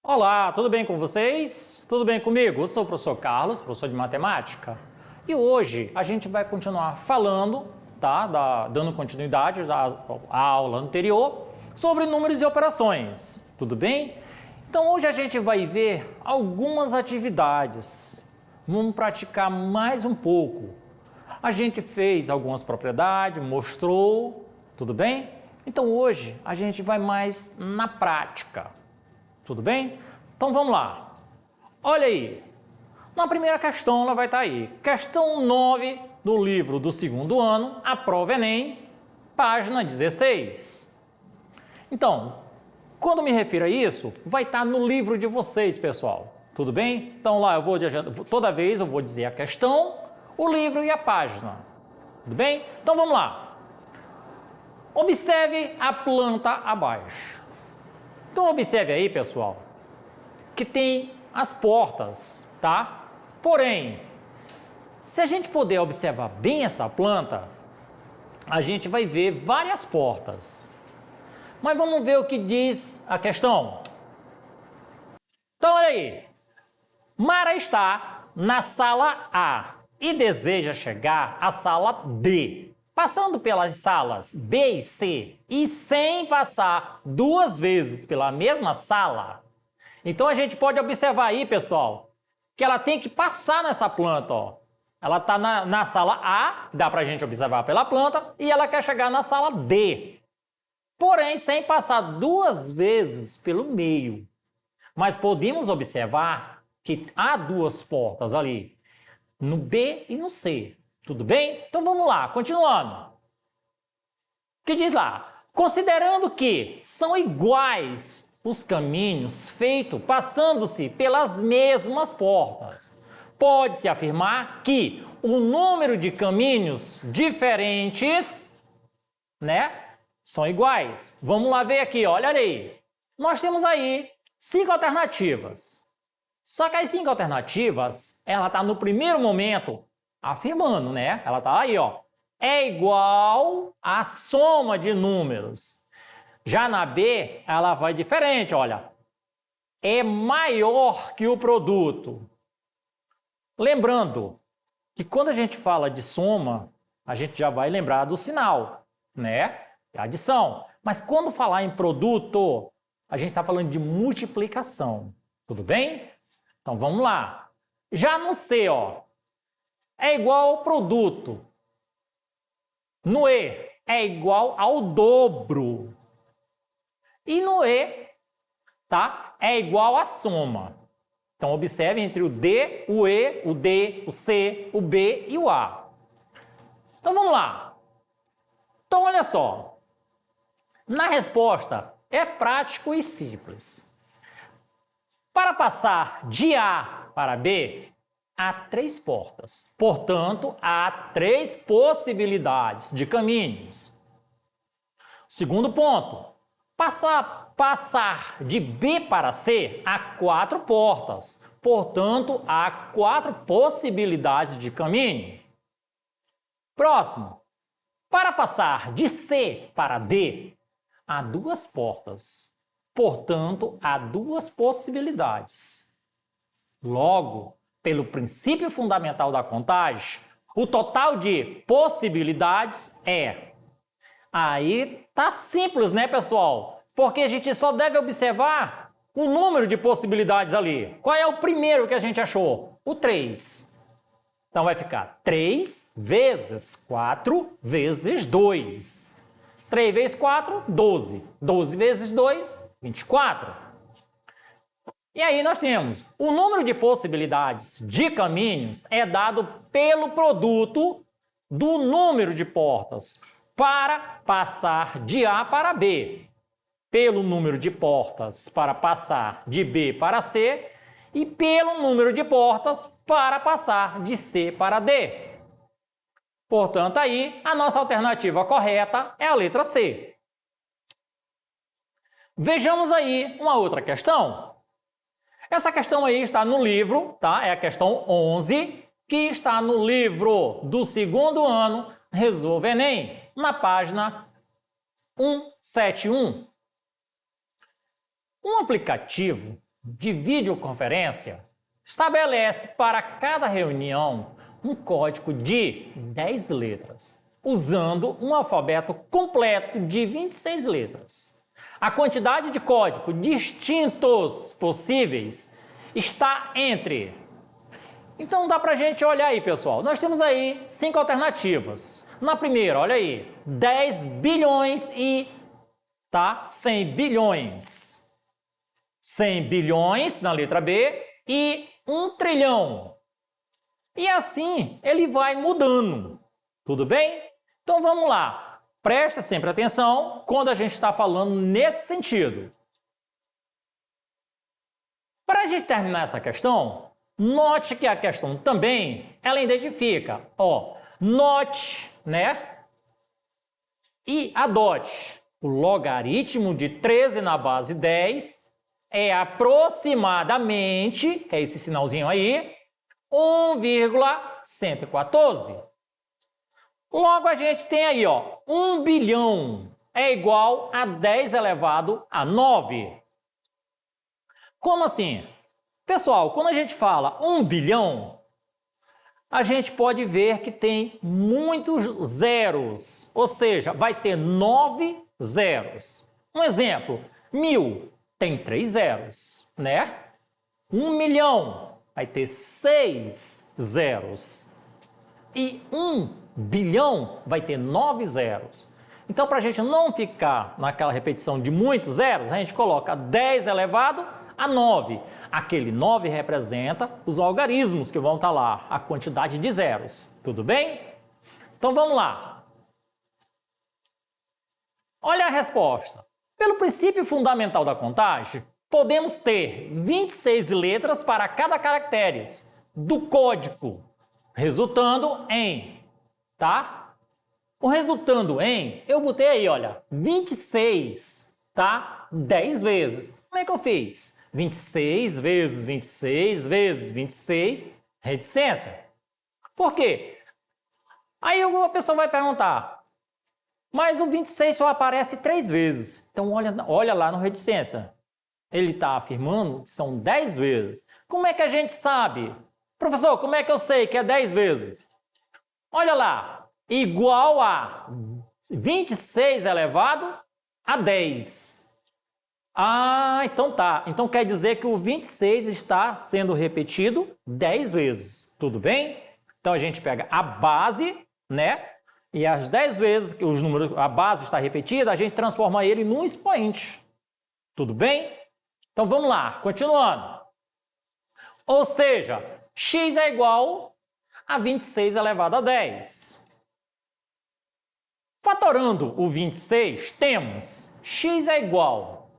Olá, tudo bem com vocês? Tudo bem comigo? Eu sou o professor Carlos, professor de matemática, e hoje a gente vai continuar falando, dando continuidade à aula anterior, sobre números e operações, tudo bem? Então hoje a gente vai ver algumas atividades, vamos praticar mais um pouco. A gente fez algumas propriedades, mostrou, tudo bem? Então hoje a gente vai mais na prática. Tudo bem? Então vamos lá. Olha aí. Na primeira questão ela vai estar aí. Questão 9 do livro do segundo ano, a prova Enem, página 16. Então, quando me refiro a isso, vai estar no livro de vocês, pessoal. Tudo bem? Então lá toda vez eu vou dizer a questão, o livro e a página. Tudo bem? Então vamos lá. Observe a planta abaixo. Então, observe aí, pessoal, que tem as portas, tá? Porém, se a gente puder observar bem essa planta, a gente vai ver várias portas. Mas vamos ver o que diz a questão. Então, olha aí. Mara está na sala A e deseja chegar à sala D. Passando pelas salas B e C e sem passar duas vezes pela mesma sala, então a gente pode observar aí, pessoal, que ela tem que passar nessa planta, ó. Ela está na sala A, dá para a gente observar pela planta, e ela quer chegar na sala D. Porém, sem passar duas vezes pelo meio. Mas podemos observar que há duas portas ali, no B e no C. Tudo bem? Então vamos lá, continuando. O que diz lá? Considerando que são iguais os caminhos feitos passando-se pelas mesmas portas, pode-se afirmar que o número de caminhos diferentes, são iguais. Vamos lá ver aqui, olha aí. Nós temos aí 5 alternativas. Só que as 5 alternativas, ela está no primeiro momento afirmando, Ela está aí, ó. É igual à soma de números. Já na B, ela vai diferente, olha. É maior que o produto. Lembrando que quando a gente fala de soma, a gente já vai lembrar do sinal, Adição. Mas quando falar em produto, a gente está falando de multiplicação. Tudo bem? Então vamos lá. Já no C, ó. É igual ao produto. No E, é igual ao dobro. E no E, é igual à soma. Então, observe entre o D, o E, o D, o C, o B e o A. Então, vamos lá. Então, olha só. Na resposta, é prático e simples. Para passar de A para B, há 3 portas. Portanto, há 3 possibilidades de caminhos. Segundo ponto, passar de B para C, há 4 portas. Portanto, há 4 possibilidades de caminho. Próximo, para passar de C para D, há 2 portas. Portanto, há 2 possibilidades. Logo, pelo princípio fundamental da contagem, o total de possibilidades é... Aí tá simples, pessoal? Porque a gente só deve observar o número de possibilidades ali. Qual é o primeiro que a gente achou? O 3. Então vai ficar 3 vezes 4 vezes 2. 3 vezes 4, 12. 12 vezes 2, 24. E aí nós temos o número de possibilidades de caminhos é dado pelo produto do número de portas para passar de A para B, pelo número de portas para passar de B para C e pelo número de portas para passar de C para D. Portanto, aí a nossa alternativa correta é a letra C. Vejamos aí uma outra questão. Essa questão aí está no livro, tá? É a questão 11, que está no livro do segundo ano, Resolva Enem, na página 171. Um aplicativo de videoconferência estabelece para cada reunião um código de 10 letras, usando um alfabeto completo de 26 letras. A quantidade de códigos distintos possíveis está entre... Então dá para a gente olhar aí, pessoal. Nós temos aí 5 alternativas. Na primeira, olha aí, 10 bilhões e 100 bilhões. 100 bilhões na letra B e 1 trilhão. E assim ele vai mudando. Tudo bem? Então vamos lá. Presta sempre atenção quando a gente está falando nesse sentido. Para a gente terminar essa questão, note que a questão também, ela identifica, note, né? E adote. O logaritmo de 13 na base 10 é aproximadamente, é esse sinalzinho aí, 1,114. Logo, a gente tem aí, 1 bilhão é igual a 10 elevado a 9. Como assim? Pessoal, quando a gente fala 1 bilhão, a gente pode ver que tem muitos zeros, ou seja, vai ter 9 zeros. Um exemplo, 1000 tem 3 zeros, né? 1 milhão vai ter 6 zeros. E 1 bilhão vai ter 9 zeros. Então, para a gente não ficar naquela repetição de muitos zeros, a gente coloca 10 elevado a 9. Aquele 9 representa os algarismos que vão estar lá, a quantidade de zeros. Tudo bem? Então, vamos lá. Olha a resposta. Pelo princípio fundamental da contagem, podemos ter 26 letras para cada caractere do código, resultando em, O resultando em, eu botei aí, olha, 26, 10 vezes. Como é que eu fiz? 26 vezes 26 vezes 26, reticência. Por quê? Aí a pessoa vai perguntar, mas o 26 só aparece 3 vezes. Então, olha lá no reticência. Ele está afirmando que são 10 vezes. Como é que a gente sabe? Professor, como é que eu sei que é 10 vezes? Olha lá, igual a 26 elevado a 10. Então tá. Então quer dizer que o 26 está sendo repetido 10 vezes. Tudo bem? Então a gente pega a base, né? E as 10 vezes que a base está repetida, a gente transforma ele num expoente. Tudo bem? Então vamos lá, continuando. Ou seja, x é igual a 26 elevado a 10. Fatorando o 26, temos x é igual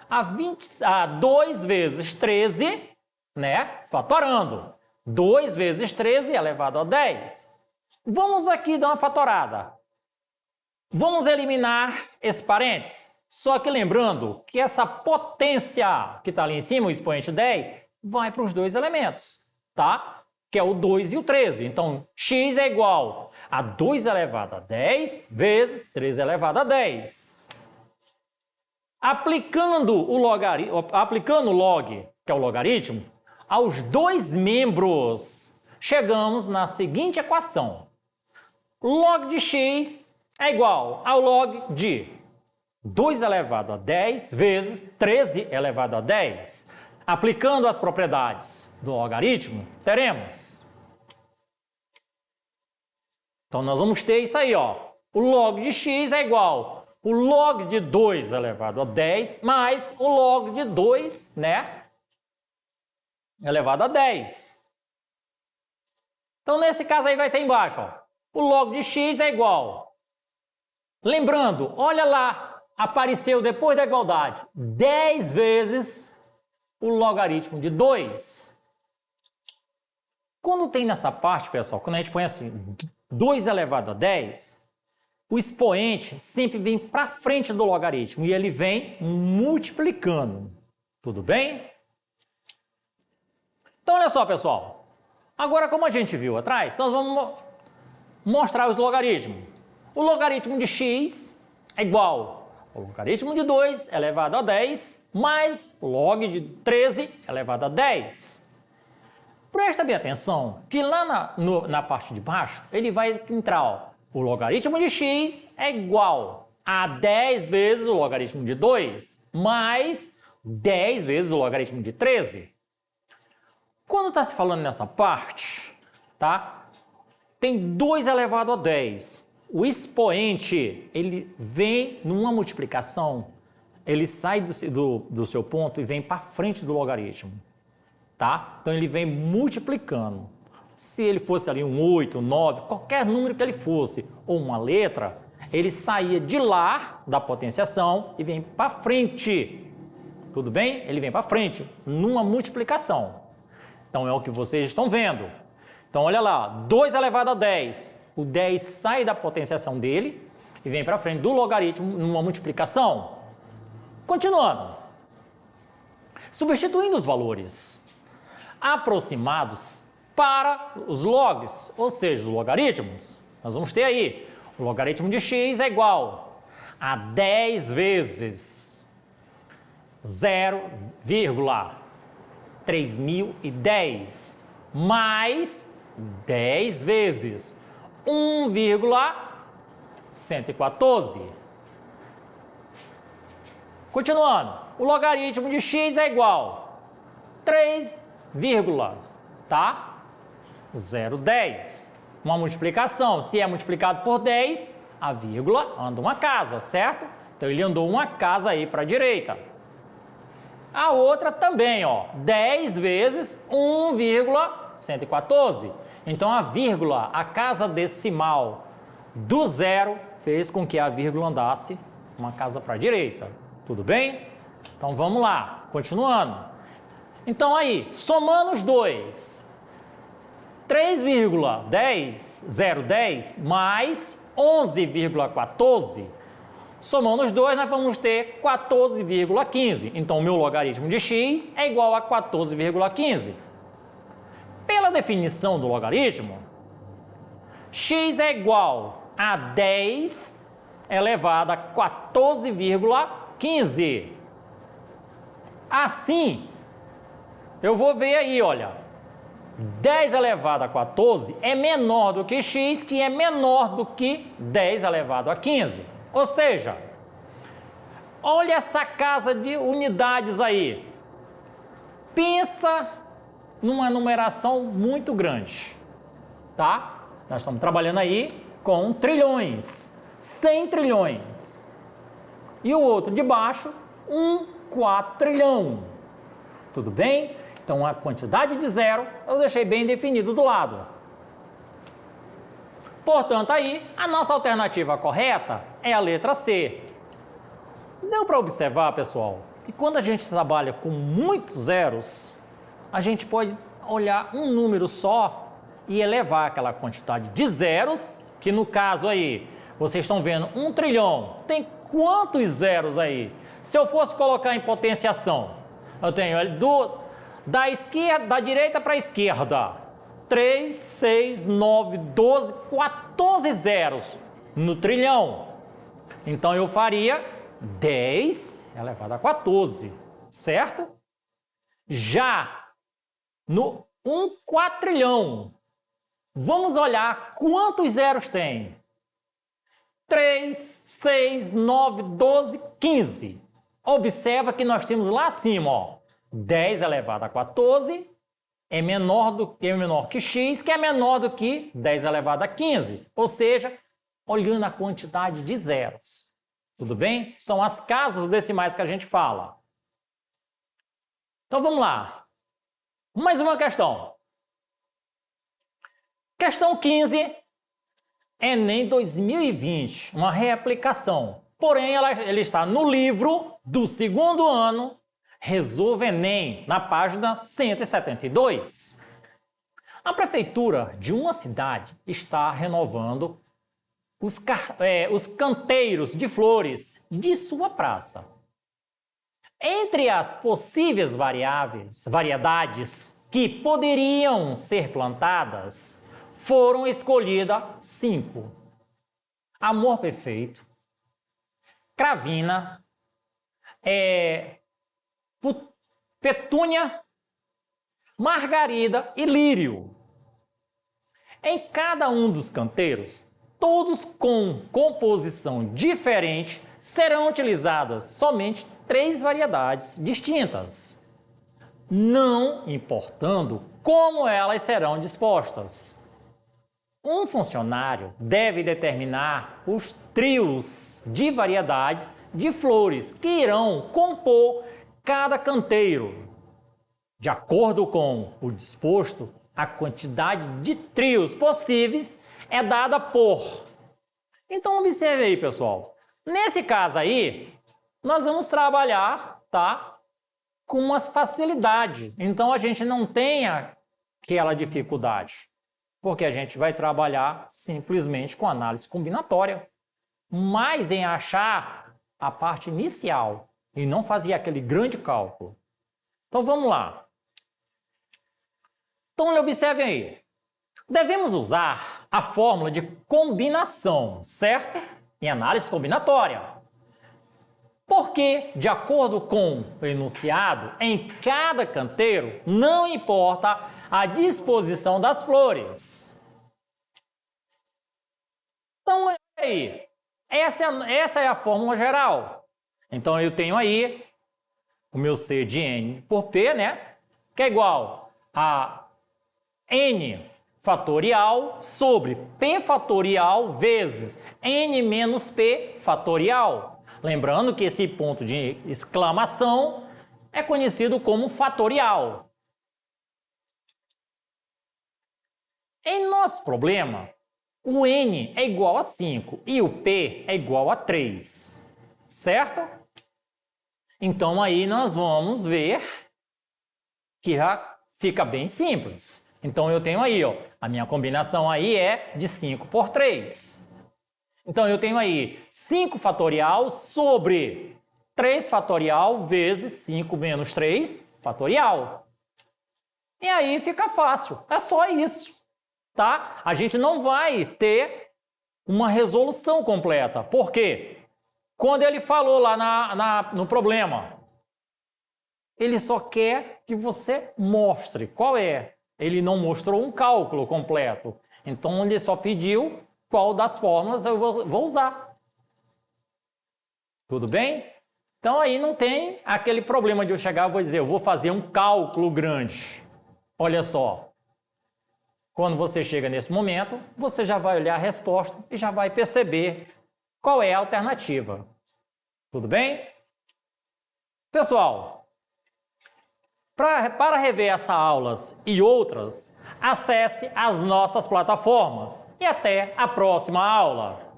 a 2 vezes 13, né? Fatorando. 2 vezes 13 elevado a 10. Vamos aqui dar uma fatorada. Vamos eliminar esse parênteses. Só que lembrando que essa potência que está ali em cima, o expoente 10, vai para os dois elementos, tá? Que é o 2 e o 13. Então, x é igual a 2 elevado a 10 vezes 13 elevado a 10. Aplicando o log, que é o logaritmo, aos dois membros, chegamos na seguinte equação. Log de x é igual ao log de 2 elevado a 10 vezes 13 elevado a 10. Aplicando as propriedades do logaritmo, teremos. Então, nós vamos ter isso aí, O log de x é igual o log de 2 elevado a 10 mais o log de 2, né? Elevado a 10. Então, nesse caso aí vai ter embaixo, o log de x é igual. Lembrando, olha lá, apareceu depois da igualdade 10 vezes o logaritmo de 2. Quando tem nessa parte, pessoal, quando a gente põe assim, 2 elevado a 10, o expoente sempre vem para frente do logaritmo e ele vem multiplicando. Tudo bem? Então, olha só, pessoal. Agora, como a gente viu atrás, nós vamos mostrar os logaritmos. O logaritmo de x é igual ao logaritmo de 2 elevado a 10 mais o log de 13 elevado a 10. Presta bem atenção que lá na parte de baixo ele vai entrar, ó, o logaritmo de x é igual a 10 vezes o logaritmo de 2 mais 10 vezes o logaritmo de 13. Quando está se falando nessa parte, tá? Tem 2 elevado a 10. O expoente, ele vem numa multiplicação, ele sai do seu ponto e vem para frente do logaritmo, tá? Então ele vem multiplicando. Se ele fosse ali um 8, 9, qualquer número que ele fosse, ou uma letra, ele saía de lá da potenciação e vem para frente. Tudo bem? Ele vem para frente, numa multiplicação. Então é o que vocês estão vendo. Então olha lá, 2 elevado a 10. O 10 sai da potenciação dele e vem para frente do logaritmo numa multiplicação. Continuando. Substituindo os valores aproximados para os logs, ou seja, os logaritmos, nós vamos ter aí, o logaritmo de x é igual a 10 vezes 0,3010 mais 10 vezes 1,114. Continuando, o logaritmo de x é igual a 3, tá? 0,10. Uma multiplicação, se é multiplicado por 10, a vírgula anda uma casa, certo? Então ele andou uma casa aí para a direita. A outra também, ó, 10 vezes 1,114. Então a vírgula, a casa decimal do zero, fez com que a vírgula andasse uma casa para a direita. Tudo bem? Então vamos lá, continuando. Então aí, somando os dois, 3,010 mais 11,14, somando os dois, nós vamos ter 14,15. Então, o meu logaritmo de x é igual a 14,15. Pela definição do logaritmo, x é igual a 10 elevado a 14,15. Assim, eu vou ver aí, olha, 10 elevado a 14 é menor do que x, que é menor do que 10 elevado a 15. Ou seja, olha essa casa de unidades aí. Pensa numa numeração muito grande, tá? Nós estamos trabalhando aí com trilhões, 100 trilhões. E o outro de baixo, 1 quatrilhão. Tudo bem? Então, a quantidade de zero eu deixei bem definido do lado. Portanto, aí, a nossa alternativa correta é a letra C. Deu para observar, pessoal, que quando a gente trabalha com muitos zeros, a gente pode olhar um número só e elevar aquela quantidade de zeros, que no caso aí, vocês estão vendo 1 trilhão. Tem quantos zeros aí? Se eu fosse colocar em potenciação, eu tenho da direita para a esquerda, 3, 6, 9, 12, 14 zeros no trilhão. Então, eu faria 10 elevado a 14, certo? Já no 1 quatrilhão, vamos olhar quantos zeros tem. 3, 6, 9, 12, 15. Observa que nós temos lá acima, ó, 10 elevado a 14 é menor que x, que é menor do que 10 elevado a 15. Ou seja, olhando a quantidade de zeros. Tudo bem? São as casas decimais que a gente fala. Então vamos lá. Mais uma questão. Questão 15, Enem 2020, uma reaplicação. Porém, ele está no livro do segundo ano, Resolva Enem, na página 172. A prefeitura de uma cidade está renovando os canteiros de flores de sua praça. Entre as possíveis variedades que poderiam ser plantadas, foram escolhidas 5. Amor perfeito, cravina, petúnia, margarida e lírio. Em cada um dos canteiros, todos com composição diferente, serão utilizadas somente 3 variedades distintas, não importando como elas serão dispostas. Um funcionário deve determinar os trios de variedades de flores que irão compor cada canteiro. De acordo com o disposto, a quantidade de trios possíveis é dada por. Então observe aí, pessoal. Nesse caso aí, nós vamos trabalhar, tá, com uma facilidade. Então a gente não tem aquela dificuldade, porque a gente vai trabalhar simplesmente com análise combinatória, mas em achar a parte inicial e não fazer aquele grande cálculo. Então vamos lá. Então observem aí. Devemos usar a fórmula de combinação, certo? Em análise combinatória. Porque, de acordo com o enunciado, em cada canteiro, não importa a disposição das flores. Então, aí, essa é a fórmula geral. Então, eu tenho aí o meu C de N por P, né? Que é igual a N fatorial sobre P fatorial vezes N menos P fatorial. Lembrando que esse ponto de exclamação é conhecido como fatorial. Em nosso problema, o N é igual a 5 e o P é igual a 3, certo? Então aí nós vamos ver que já fica bem simples. Então eu tenho aí, ó, a minha combinação aí é de 5 por 3. Então eu tenho aí 5 fatorial sobre 3 fatorial vezes 5 menos 3 fatorial. E aí fica fácil, é só isso, tá? A gente não vai ter uma resolução completa. Por quê? Quando ele falou lá no problema, ele só quer que você mostre qual é. Ele não mostrou um cálculo completo. Então, ele só pediu qual das fórmulas eu vou usar. Tudo bem? Então, aí não tem aquele problema de eu chegar e vou dizer, eu vou fazer um cálculo grande. Olha só. Quando você chega nesse momento, você já vai olhar a resposta e já vai perceber qual é a alternativa. Tudo bem? Pessoal, para rever essas aulas e outras, acesse as nossas plataformas e até a próxima aula!